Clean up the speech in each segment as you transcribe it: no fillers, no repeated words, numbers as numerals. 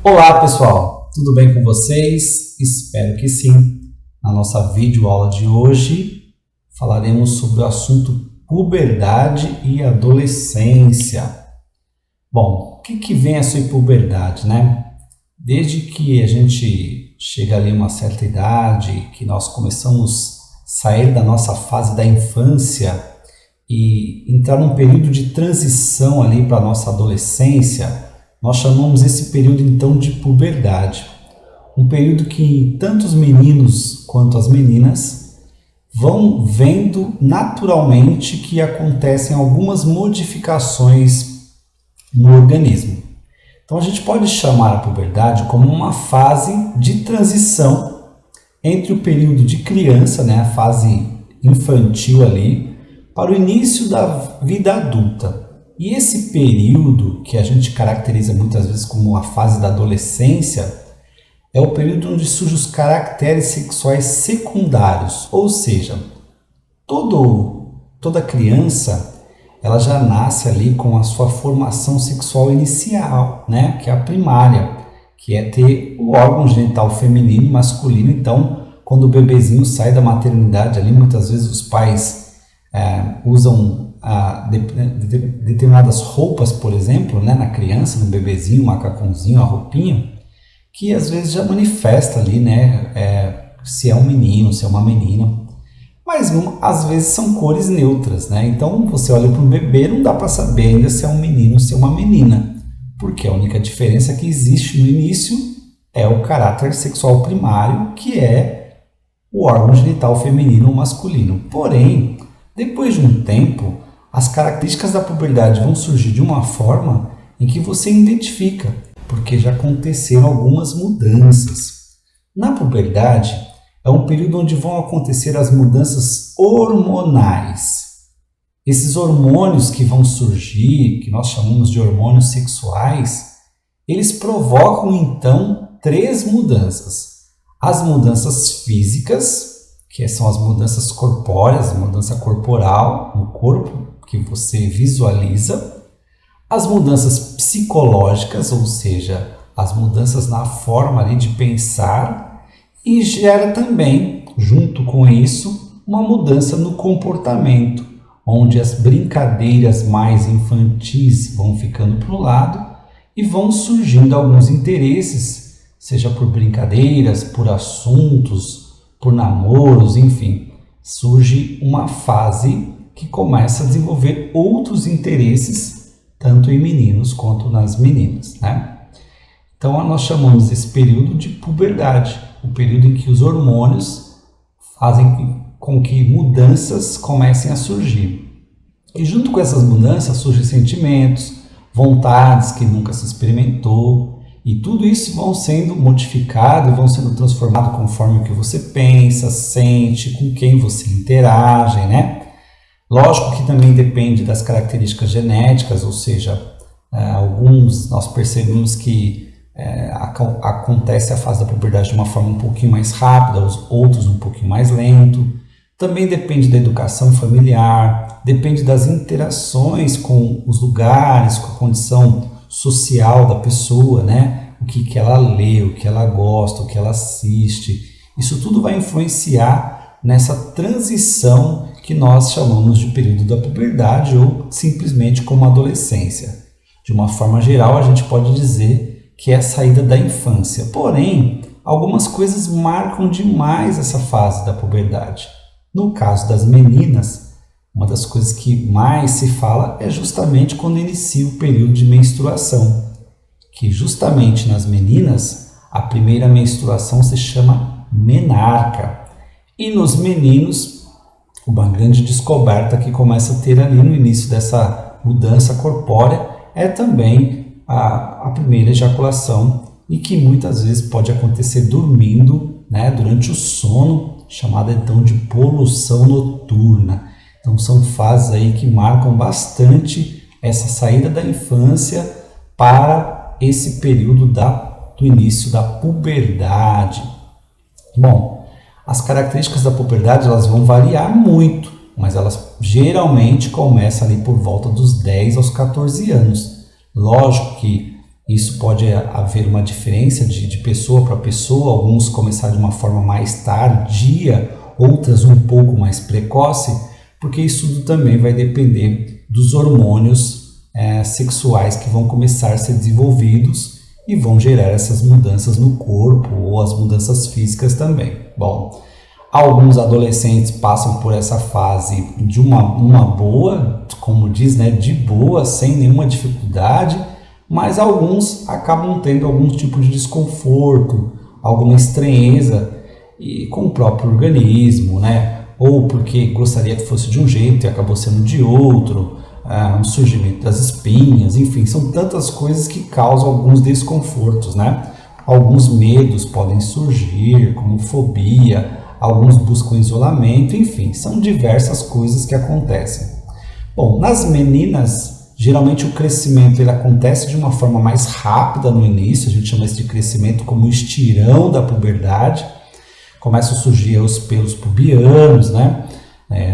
Olá pessoal, tudo bem com vocês? Espero que sim. Na nossa videoaula de hoje falaremos sobre o assunto puberdade e adolescência. Bom, o que vem a ser puberdade, né? Desde que a gente chega ali a uma certa idade, que nós começamos a sair da nossa fase da infância e entrar num período de transição ali para a nossa adolescência, nós chamamos esse período então de puberdade. Um período que tanto os meninos quanto as meninas vão vendo naturalmente que acontecem algumas modificações no organismo. Então a gente pode chamar a puberdade como uma fase de transição entre o período de criança, né, a fase infantil ali, para o início da vida adulta. E esse período, que a gente caracteriza muitas vezes como a fase da adolescência, é o período onde surgem os caracteres sexuais secundários, ou seja, toda criança ela já nasce ali com a sua formação sexual inicial, né? Que é a primária, que é ter o órgão genital feminino e masculino. Então, quando o bebezinho sai da maternidade, ali muitas vezes os pais usam determinadas roupas, por exemplo, né, na criança, no bebezinho, macacãozinho, a roupinha, que às vezes já manifesta ali, né, se é um menino, se é uma menina, mas às vezes são cores neutras, né? Então você olha para um bebê, não dá para saber ainda se é um menino ou se é uma menina, porque a única diferença que existe no início é o caráter sexual primário, que é o órgão genital feminino ou masculino. Porém, depois de um tempo, as características da puberdade vão surgir de uma forma em que você identifica, porque já aconteceram algumas mudanças. Na puberdade, é um período onde vão acontecer as mudanças hormonais. Esses hormônios que vão surgir, que nós chamamos de hormônios sexuais, eles provocam então 3 mudanças. As mudanças físicas, que são as mudanças corpóreas, a mudança corporal no corpo, que você visualiza, as mudanças psicológicas, ou seja, as mudanças na forma ali de pensar, e gera também, junto com isso, uma mudança no comportamento, onde as brincadeiras mais infantis vão ficando para o lado e vão surgindo alguns interesses, seja por brincadeiras, por assuntos, por namoros, enfim, surge uma fase que começa a desenvolver outros interesses, tanto em meninos quanto nas meninas, né? Então nós chamamos esse período de puberdade, o período em que os hormônios fazem com que mudanças comecem a surgir. E junto com essas mudanças surgem sentimentos, vontades que nunca se experimentou, e tudo isso vão sendo modificado, vão sendo transformado conforme o que você pensa, sente, com quem você interage, né? Lógico que também depende das características genéticas, ou seja, alguns nós percebemos que acontece a fase da puberdade de uma forma um pouquinho mais rápida, os outros um pouquinho mais lento. Também depende da educação familiar, depende das interações com os lugares, com a condição social da pessoa, né? O que ela lê, o que ela gosta, o que ela assiste. Isso tudo vai influenciar nessa transição que nós chamamos de período da puberdade ou simplesmente como adolescência. De uma forma geral, a gente pode dizer que é a saída da infância. Porém, algumas coisas marcam demais essa fase da puberdade. No caso das meninas, uma das coisas que mais se fala é justamente quando inicia o período de menstruação, que justamente nas meninas, a primeira menstruação se chama menarca. E nos meninos, uma grande descoberta que começa a ter ali no início dessa mudança corpórea é também a primeira ejaculação, e que muitas vezes pode acontecer dormindo, né, durante o sono, chamada então de poluição noturna. Então são fases aí que marcam bastante essa saída da infância para esse período do início da puberdade. Bom, as características da puberdade elas vão variar muito, mas elas geralmente começam ali por volta dos 10 aos 14 anos. Lógico que Isso pode haver uma diferença de pessoa para pessoa, alguns começar de uma forma mais tardia, outras um pouco mais precoce, porque isso tudo também vai depender dos hormônios sexuais que vão começar a ser desenvolvidos e vão gerar essas mudanças no corpo ou as mudanças físicas também. Bom, alguns adolescentes passam por essa fase de uma boa, como diz, né, de boa, sem nenhuma dificuldade, mas alguns acabam tendo algum tipo de desconforto, alguma estranheza e com o próprio organismo, né? Ou porque gostaria que fosse de um jeito e acabou sendo de outro, um surgimento das espinhas, enfim, são tantas coisas que causam alguns desconfortos, né? Alguns medos podem surgir, como fobia, alguns buscam isolamento, enfim, são diversas coisas que acontecem. Bom, nas meninas, geralmente o crescimento ele acontece de uma forma mais rápida no início, a gente chama isso de crescimento como estirão da puberdade. Começam a surgir os pelos pubianos, né?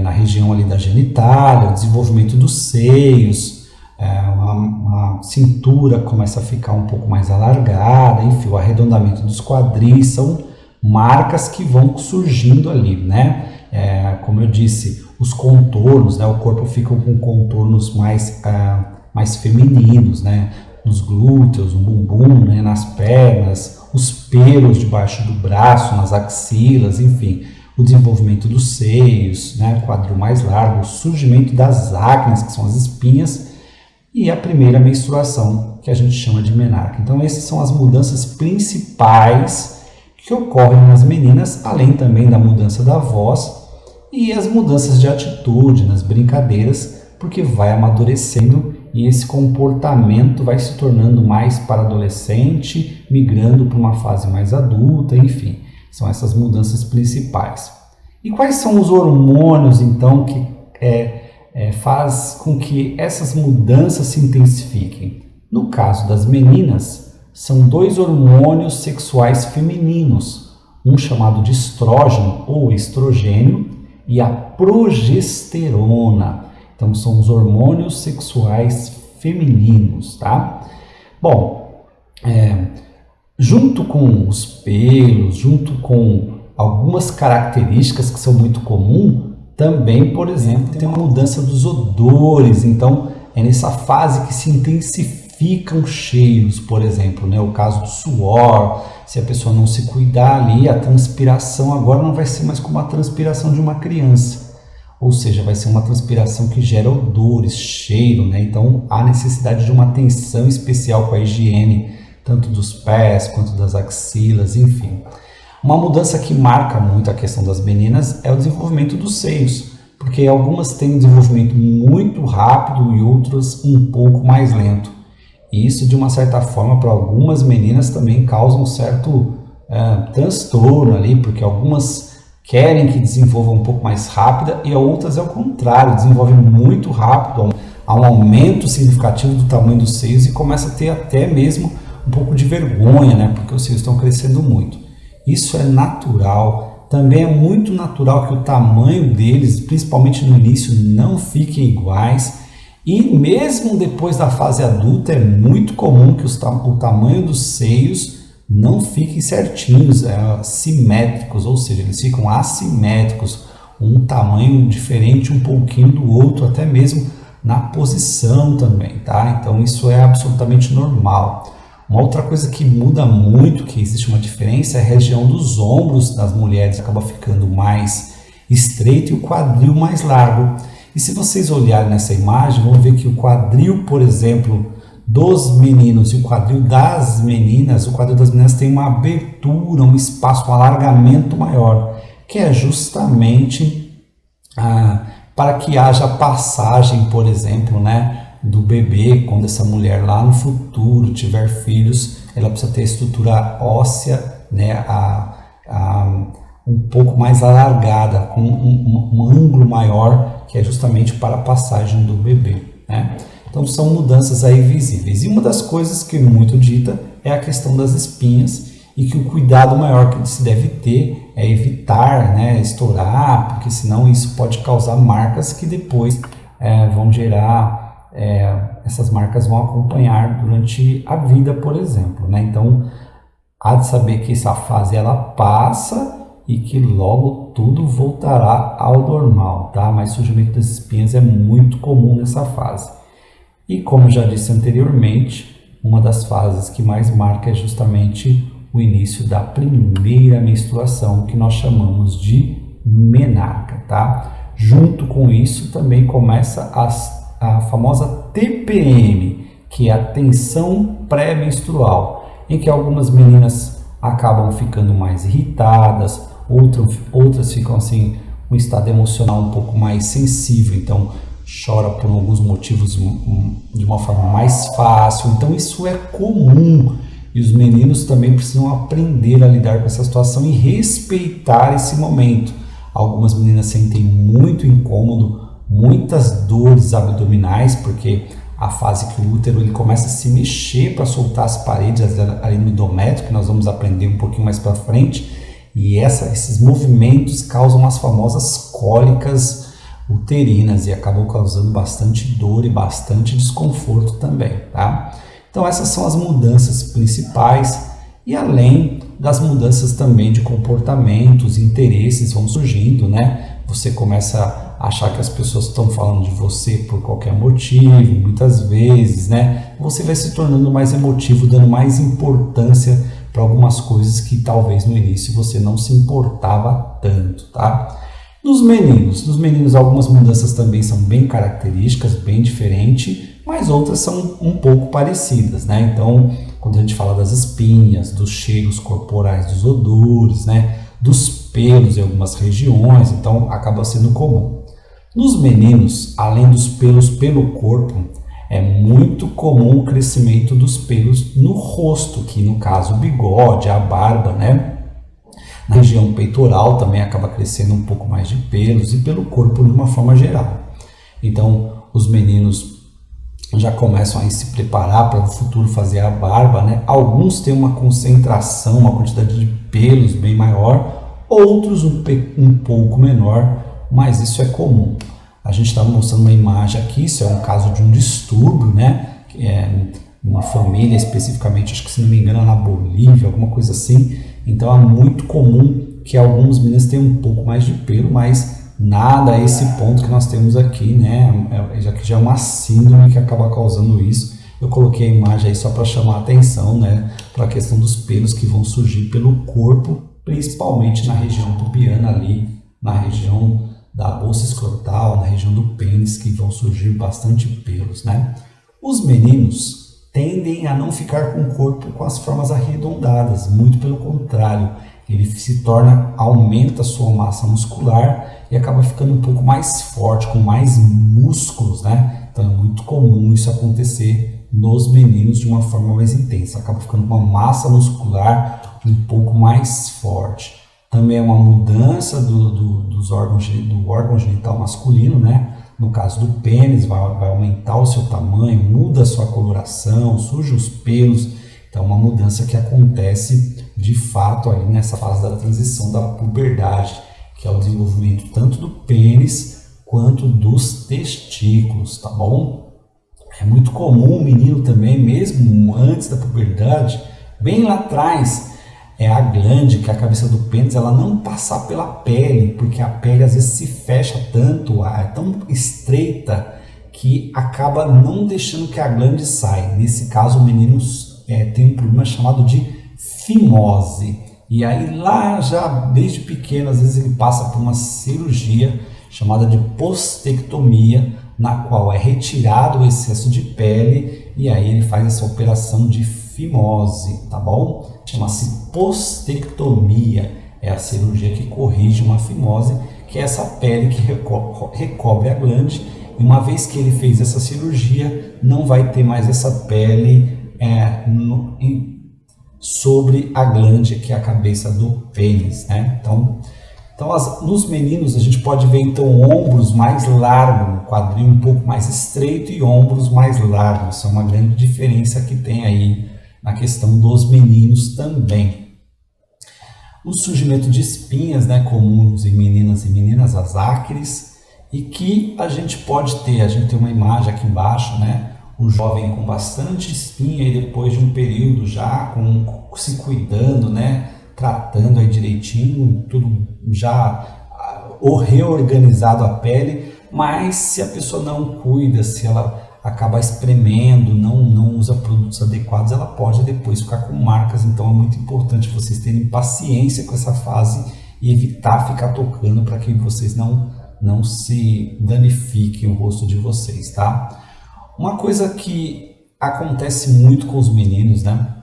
Na região ali da genitália, o desenvolvimento dos seios, uma cintura começa a ficar um pouco mais alargada, enfim, o arredondamento dos quadris, são marcas que vão surgindo ali, né? Como eu disse, os contornos, né? O corpo fica com contornos mais femininos, né? Nos glúteos, no bumbum, né? Nas pernas, os pelos debaixo do braço, nas axilas, enfim, o desenvolvimento dos seios, né? Quadril mais largo, o surgimento das acnes, que são as espinhas, e a primeira menstruação, que a gente chama de menarca. Então, essas são as mudanças principais que ocorrem nas meninas, além também da mudança da voz e as mudanças de atitude nas brincadeiras, porque vai amadurecendo e esse comportamento vai se tornando mais para adolescente, migrando para uma fase mais adulta, enfim, são essas mudanças principais. E quais são os hormônios, então, que faz com que essas mudanças se intensifiquem? No caso das meninas, são 2 hormônios sexuais femininos, um chamado de estrógeno ou estrogênio e a progesterona. Então, são os hormônios sexuais femininos, tá? Bom, junto com os pelos, junto com algumas características que são muito comuns, também, por exemplo, tem uma mudança dos odores. Então, é nessa fase que se intensificam cheiros, por exemplo, né? O caso do suor, se a pessoa não se cuidar ali, a transpiração agora não vai ser mais como a transpiração de uma criança. Ou seja, vai ser uma transpiração que gera odores, cheiro, né? Então, há necessidade de uma atenção especial com a higiene, tanto dos pés quanto das axilas, enfim. Uma mudança que marca muito a questão das meninas é o desenvolvimento dos seios, porque algumas têm um desenvolvimento muito rápido e outras um pouco mais lento. E isso, de uma certa forma, para algumas meninas também causa um certo transtorno ali, porque algumas querem que desenvolva um pouco mais rápida e outras, ao contrário, desenvolvem muito rápido, há um aumento significativo do tamanho dos seios e começa a ter até mesmo um pouco de vergonha, né? Porque os seios estão crescendo muito. Isso é natural. Também é muito natural que o tamanho deles, principalmente no início, não fiquem iguais. E mesmo depois da fase adulta, é muito comum que o tamanho dos seios não fiquem certinhos, simétricos, ou seja, eles ficam assimétricos, um tamanho diferente um pouquinho do outro, até mesmo na posição também, tá? Então isso é absolutamente normal. Uma outra coisa que muda muito, que existe uma diferença, é a região dos ombros das mulheres acaba ficando mais estreito e o quadril mais largo. E se vocês olharem nessa imagem, vão ver que o quadril, por exemplo, dos meninos e o quadril das meninas, o quadril das meninas tem uma abertura, um espaço, um alargamento maior, que é justamente para que haja passagem, por exemplo, né, do bebê, quando essa mulher lá no futuro tiver filhos, ela precisa ter estrutura óssea, né, um pouco mais alargada, com um ângulo maior, que é justamente para a passagem do bebê, né? Então são mudanças aí visíveis. E uma das coisas que é muito dita é a questão das espinhas e que o cuidado maior que se deve ter é evitar, né, estourar, porque senão isso pode causar marcas que depois vão gerar essas marcas vão acompanhar durante a vida, por exemplo, né? Então, há de saber que essa fase ela passa e que logo tudo voltará ao normal, tá? Mas surgimento das espinhas é muito comum nessa fase. E como eu já disse anteriormente, uma das fases que mais marca é justamente o início da primeira menstruação, que nós chamamos de menarca, tá? Junto com isso também começa a famosa TPM, que é a tensão pré-menstrual, em que algumas meninas acabam ficando mais irritadas, outras ficam assim, um estado emocional um pouco mais sensível, então chora por alguns motivos de uma forma mais fácil. Então isso é comum e os meninos também precisam aprender a lidar com essa situação e respeitar esse momento. Algumas meninas sentem muito incômodo, muitas dores abdominais, porque a fase que o útero ele começa a se mexer para soltar as paredes ali no endométrio, que nós vamos aprender um pouquinho mais para frente, e esses movimentos causam as famosas cólicas uterinas e acabam causando bastante dor e bastante desconforto também, tá? Então essas são as mudanças principais e além das mudanças também de comportamentos, interesses vão surgindo, né? Você começa a achar que as pessoas estão falando de você por qualquer motivo, muitas vezes, né? Você vai se tornando mais emotivo, dando mais importância para algumas coisas que talvez no início você não se importava tanto, tá? Nos meninos algumas mudanças também são bem características, bem diferentes, mas outras são um pouco parecidas, né? Então, quando a gente fala das espinhas, dos cheiros corporais, dos odores, né? Dos pelos em algumas regiões, então acaba sendo comum. Nos meninos, além dos pelos pelo corpo, é muito comum o crescimento dos pelos no rosto, que no caso o bigode, a barba, né? Na região peitoral também acaba crescendo um pouco mais de pelos e pelo corpo de uma forma geral. Então, os meninos já começam a se preparar para no futuro fazer a barba, né? Alguns têm uma concentração, uma quantidade de pelos bem maior, outros um pouco menor, mas isso é comum. A gente está mostrando uma imagem aqui, isso é um caso de um distúrbio, né? Que é uma família especificamente, acho que se não me engano é na Bolívia, alguma coisa assim. Então é muito comum que alguns meninos tenham um pouco mais de pelo, mas nada a esse ponto que nós temos aqui, né? Já que já é uma síndrome que acaba causando isso. Eu coloquei a imagem aí só para chamar a atenção, né? Para a questão dos pelos que vão surgir pelo corpo, principalmente na região pubiana ali, na região da bolsa escrotal, na região do pênis, que vão surgir bastante pelos, né? Os meninos tendem a não ficar com o corpo com as formas arredondadas, muito pelo contrário, ele se torna, aumenta a sua massa muscular e acaba ficando um pouco mais forte, com mais músculos, né? Então é muito comum isso acontecer nos meninos de uma forma mais intensa, acaba ficando com uma massa muscular um pouco mais forte. Também é uma mudança do órgão genital masculino, né? No caso do pênis, vai aumentar o seu tamanho, muda a sua coloração, surge os pelos. Então, é uma mudança que acontece de fato aí nessa fase da transição da puberdade, que é o desenvolvimento tanto do pênis quanto dos testículos, tá bom? É muito comum o menino também, mesmo antes da puberdade, bem lá atrás, a glande, que é a cabeça do pênis, ela não passar pela pele, porque a pele às vezes se fecha tanto, é tão estreita, que acaba não deixando que a glande saia. Nesse caso, o menino tem um problema chamado de fimose. E aí lá já desde pequeno, às vezes ele passa por uma cirurgia chamada de postectomia, na qual é retirado o excesso de pele e aí ele faz essa operação de fimose, tá bom? Chama-se postectomia, é a cirurgia que corrige uma fimose, que é essa pele que recobre a glande, e uma vez que ele fez essa cirurgia, não vai ter mais essa pele sobre a glande, que é a cabeça do pênis, né? Então nos meninos a gente pode ver então ombros mais largos, quadril um pouco mais estreito e ombros mais largos. Isso é uma grande diferença que tem aí na questão dos meninos também. O surgimento de espinhas, né, comuns em meninas, as acres, e que a gente tem uma imagem aqui embaixo, né? Um jovem com bastante espinha e depois de um período já se cuidando, né? Tratando aí direitinho, tudo já reorganizado a pele, mas se a pessoa não cuida, se ela acaba espremendo, não usa produtos adequados, ela pode depois ficar com marcas. Então é muito importante vocês terem paciência com essa fase e evitar ficar tocando para que vocês não se danifiquem o rosto de vocês, tá? Uma coisa que acontece muito com os meninos, né?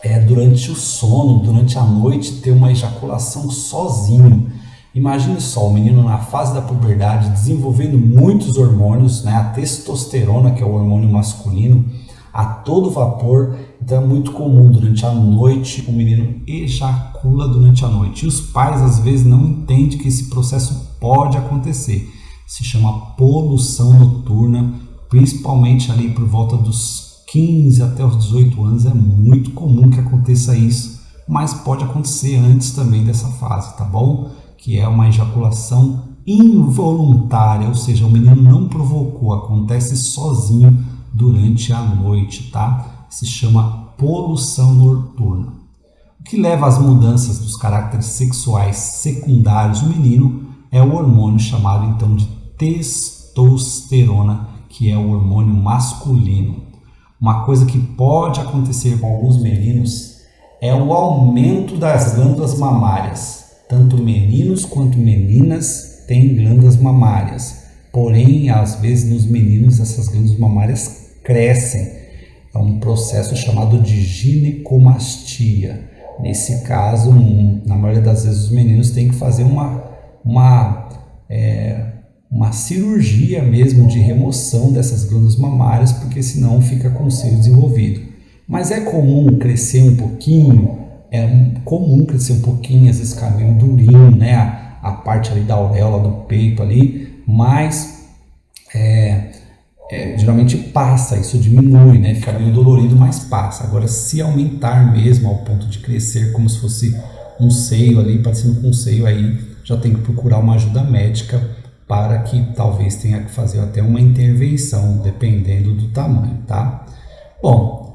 É durante o sono, durante a noite, ter uma ejaculação sozinho. Imagine só, o menino na fase da puberdade desenvolvendo muitos hormônios, né? A testosterona, que é o hormônio masculino, a todo vapor. Então é muito comum durante a noite o menino ejacula durante a noite. E os pais às vezes não entendem que esse processo pode acontecer. Se chama poluição noturna, principalmente ali por volta dos 15 até os 18 anos. É muito comum que aconteça isso, mas pode acontecer antes também dessa fase, tá bom? Que é uma ejaculação involuntária, ou seja, o menino não provocou, acontece sozinho durante a noite, tá? Se chama poluição noturna. O que leva às mudanças dos caracteres sexuais secundários do menino é o hormônio chamado então de testosterona, que é o hormônio masculino. Uma coisa que pode acontecer com alguns meninos é o aumento das glândulas mamárias. Tanto meninos quanto meninas têm glândulas mamárias, porém, às vezes nos meninos essas glândulas mamárias crescem. É um processo chamado de ginecomastia. Nesse caso, na maioria das vezes os meninos têm que fazer uma cirurgia mesmo de remoção dessas glândulas mamárias, porque senão fica com o seio desenvolvido. Mas é comum crescer um pouquinho. Às vezes ficar meio durinho, né? A parte ali da auréola do peito ali, mas geralmente passa, isso diminui, né? Fica meio dolorido, mas passa. Agora, se aumentar mesmo ao ponto de crescer como se fosse um seio ali, parecendo com um seio, aí já tem que procurar uma ajuda médica para que talvez tenha que fazer até uma intervenção, dependendo do tamanho, tá? Bom,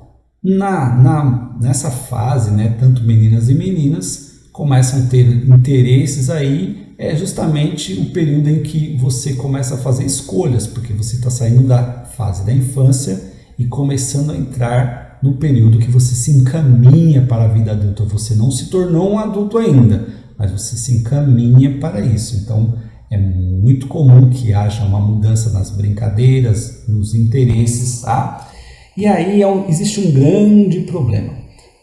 nessa fase, né, tanto meninas e meninas começam a ter interesses aí, é justamente o período em que você começa a fazer escolhas, porque você está saindo da fase da infância e começando a entrar no período que você se encaminha para a vida adulta. Você não se tornou um adulto ainda, mas você se encaminha para isso. Então é muito comum que haja uma mudança nas brincadeiras, nos interesses, tá? E aí existe um grande problema,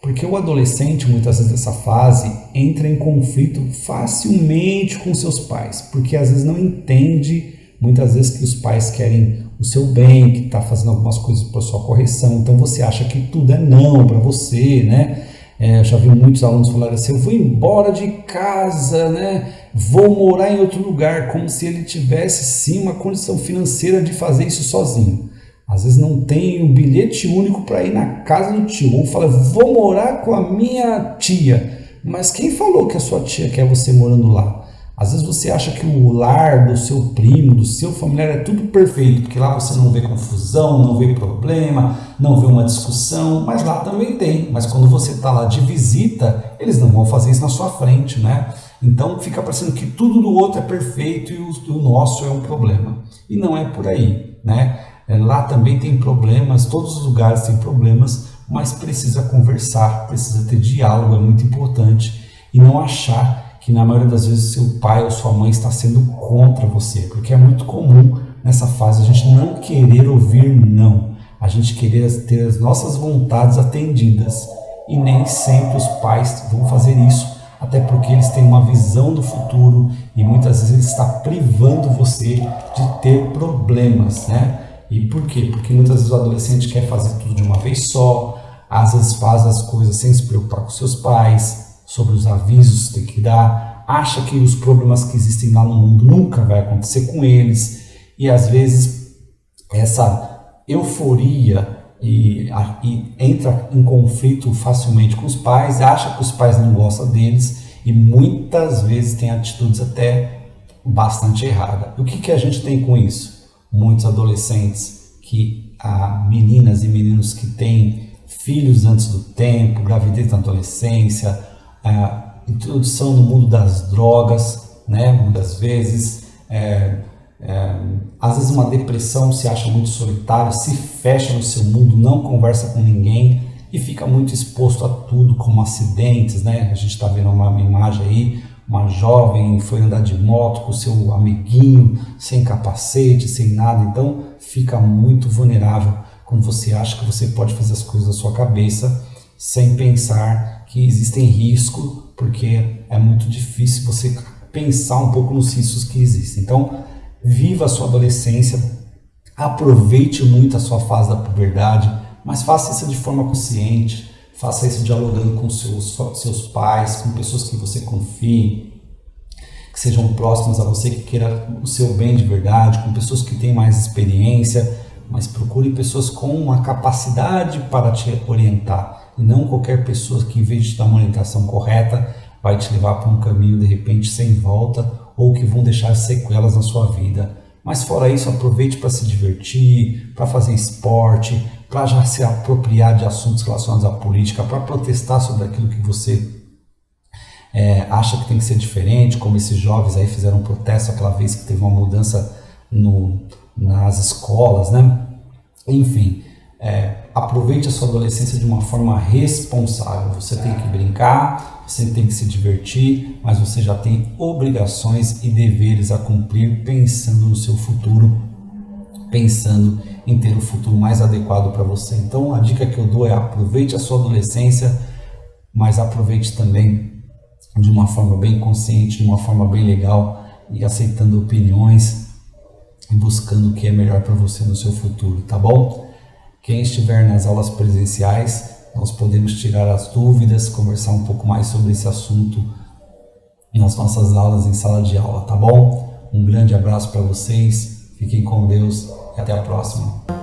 porque o adolescente, muitas vezes nessa fase, entra em conflito facilmente com seus pais, porque às vezes não entende, muitas vezes que os pais querem o seu bem, que está fazendo algumas coisas para sua correção, então você acha que tudo é não para você, né? Eu já vi muitos alunos falarem assim, eu vou embora de casa, né? Vou morar em outro lugar, como se ele tivesse sim uma condição financeira de fazer isso sozinho. Às vezes não tem um bilhete único para ir na casa do tio. Ou fala, vou morar com a minha tia. Mas quem falou que a sua tia quer você morando lá? Às vezes você acha que o lar do seu primo, do seu familiar é tudo perfeito, porque lá você não vê confusão, não vê problema, não vê uma discussão, mas lá também tem. Mas quando você está lá de visita, eles não vão fazer isso na sua frente, né? Então fica parecendo que tudo do outro é perfeito e o nosso é um problema. E não é por aí, né? Lá também tem problemas, todos os lugares têm problemas, mas precisa conversar, precisa ter diálogo, é muito importante. E não achar que na maioria das vezes seu pai ou sua mãe está sendo contra você, porque é muito comum nessa fase a gente não querer ouvir não, a gente querer ter as nossas vontades atendidas. E nem sempre os pais vão fazer isso, até porque eles têm uma visão do futuro e muitas vezes ele está privando você de ter problemas, né? E por quê? Porque muitas vezes o adolescente quer fazer tudo de uma vez só, às vezes faz as coisas sem se preocupar com seus pais, sobre os avisos que tem que dar, acha que os problemas que existem lá no mundo nunca vai acontecer com eles, e às vezes essa euforia e entra em conflito facilmente com os pais, acha que os pais não gostam deles, e muitas vezes tem atitudes até bastante errada. O que a gente tem com isso? Muitos adolescentes meninas e meninos que têm filhos antes do tempo, gravidez na adolescência, introdução no mundo das drogas, né? Muitas vezes, às vezes uma depressão, se acha muito solitário, se fecha no seu mundo, não conversa com ninguém e fica muito exposto a tudo, como acidentes, né? A gente está vendo uma imagem aí, uma jovem foi andar de moto com o seu amiguinho, sem capacete, sem nada, então fica muito vulnerável quando você acha que você pode fazer as coisas da sua cabeça sem pensar que existem riscos, porque é muito difícil você pensar um pouco nos riscos que existem. Então, viva a sua adolescência, aproveite muito a sua fase da puberdade, mas faça isso de forma consciente, faça isso dialogando com seus pais, com pessoas que você confie, que sejam próximas a você, que queiram o seu bem de verdade, com pessoas que têm mais experiência, mas procure pessoas com uma capacidade para te orientar, e não qualquer pessoa que, em vez de te dar uma orientação correta, vai te levar para um caminho de repente sem volta, ou que vão deixar sequelas na sua vida. Mas fora isso, aproveite para se divertir, para fazer esporte, para já se apropriar de assuntos relacionados à política, para protestar sobre aquilo que você acha que tem que ser diferente, como esses jovens aí fizeram um protesto aquela vez que teve uma mudança nas escolas, né? Enfim, aproveite a sua adolescência de uma forma responsável. Você tem que brincar, você tem que se divertir, mas você já tem obrigações e deveres a cumprir pensando no seu futuro, pensando em ter o futuro mais adequado para você. Então a dica que eu dou é: aproveite a sua adolescência, mas aproveite também de uma forma bem consciente, de uma forma bem legal, e aceitando opiniões e buscando o que é melhor para você no seu futuro, tá bom? Quem estiver nas aulas presenciais, nós podemos tirar as dúvidas, conversar um pouco mais sobre esse assunto nas nossas aulas em sala de aula, tá bom? Um grande abraço para vocês, fiquem com Deus e até a próxima.